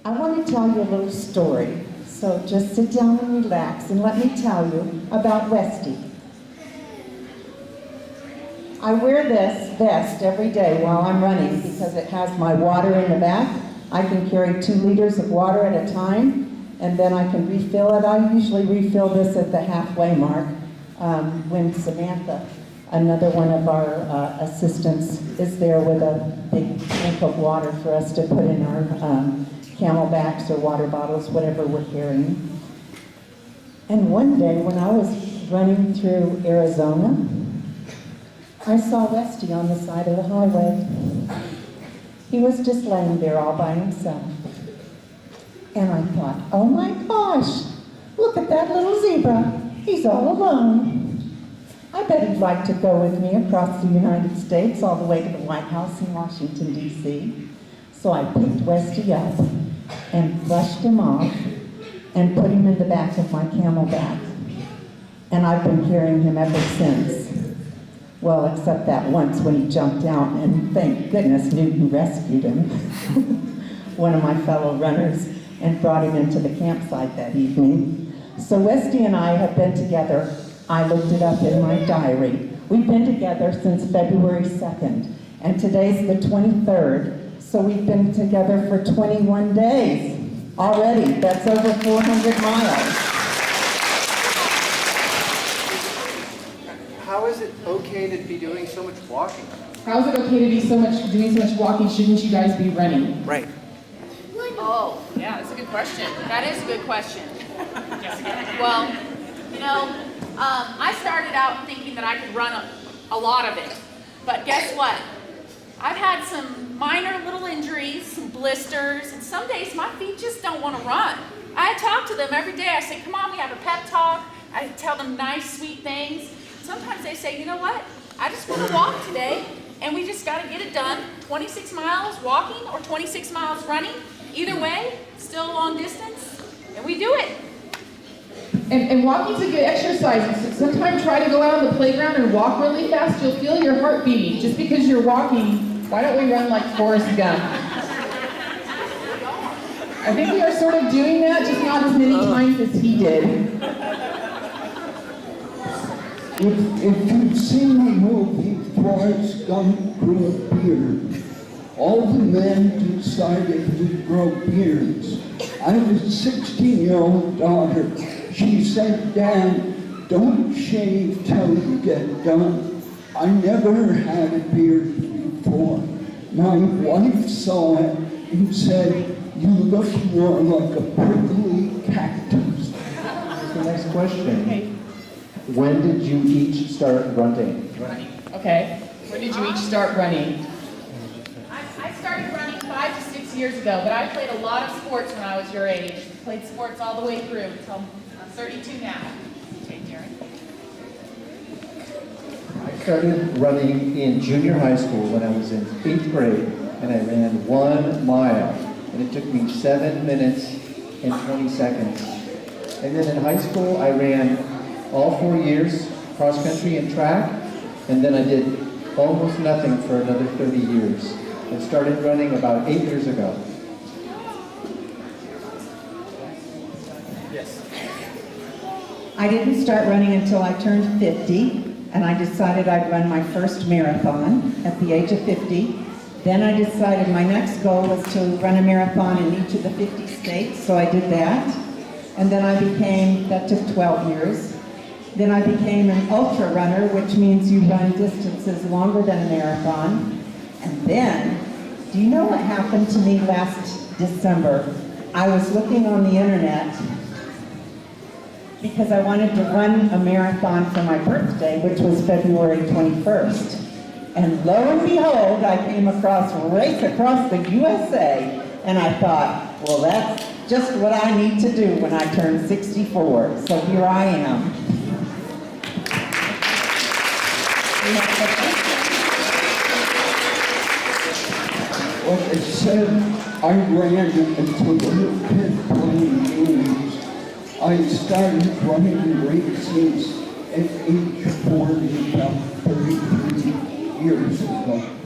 I want to tell you a little story. So just sit down and relax and let me tell you about Westy. I wear this vest every day while I'm running because it has my water in the back. I can carry 2 liters of water at a time, and then I can refill it. I usually refill this at the halfway mark when Samantha, another one of our assistants, is there with a big tank of water for us to put in our camelbacks or water bottles, whatever we're carrying. And one day when I was running through Arizona, I saw Westy on the side of the highway. He was just laying there all by himself. And I thought, oh my gosh, look at that little zebra. He's all alone. I bet he'd like to go with me across the United States all the way to the White House in Washington, D.C. So I picked Westy up and brushed him off and put him in the back of my camelback. And I've been carrying him ever since. Well, except that once when he jumped out, and thank goodness Newton rescued him, one of my fellow runners, and brought him into the campsite that evening. So Westy and I have been together. I looked it up in my diary. We've been together since February 2nd, and today's the 23rd, so we've been together for 21 days already. That's over 400 miles. How is it okay to be doing so much walking? How is it okay to be doing so much walking? Shouldn't you guys be running? Right. Oh, yeah, that's a good question. That is a good question. Well, you know, I started out thinking that I could run a lot of it. But guess what? I've had some minor little injuries, some blisters, and some days my feet just don't want to run. I talk to them every day. I say, come on, we have a pep talk. I tell them nice, sweet things. Sometimes they say, you know what? I just want to walk today, and we just got to get it done. 26 miles walking or 26 miles running. Either way, still a long distance, and we do it. And walking's a good exercise. Sometimes try to go out on the playground and walk really fast. You'll feel your heart beating. Just because you're walking, why don't we run like Forrest Gump? I think we are sort of doing that, just not as many times as he did. If you've seen the movie Forrest Gump grew a beard, all the men decided to grow beards. I have a 16-year-old daughter. She said, Dad, don't shave till you get done. I never had a beard before. My wife saw it and said, you look more like a prickly cactus. The next question. Okay. When did you each start running? Okay. When did you each start running? I started running 5 to 6 years ago, but I played a lot of sports when I was your age. Played sports all the way through until I'm 32 now. Okay, Darren. I started running in junior high school when I was in 8th grade, and I ran 1 mile, and it took me 7 minutes and 20 seconds. And then in high school, I ran all 4 years, cross country and track, and then I did almost nothing for another 30 years. I started running about 8 years ago. Yes. I didn't start running until I turned 50, and I decided I'd run my first marathon at the age of 50. Then I decided my next goal was to run a marathon in each of the 50 states, so I did that. And then that took 12 years. Then I became an ultra runner, which means you run distances longer than a marathon. And then, do you know what happened to me last December? I was looking on the internet because I wanted to run a marathon for my birthday, which was February 21st. And lo and behold, I came across Race Across the USA, and I thought, well, that's just what I need to do when I turn 64. So here I am. Like I said, I ran until the 10th playing games. I started running races at age 40, about 33 years ago.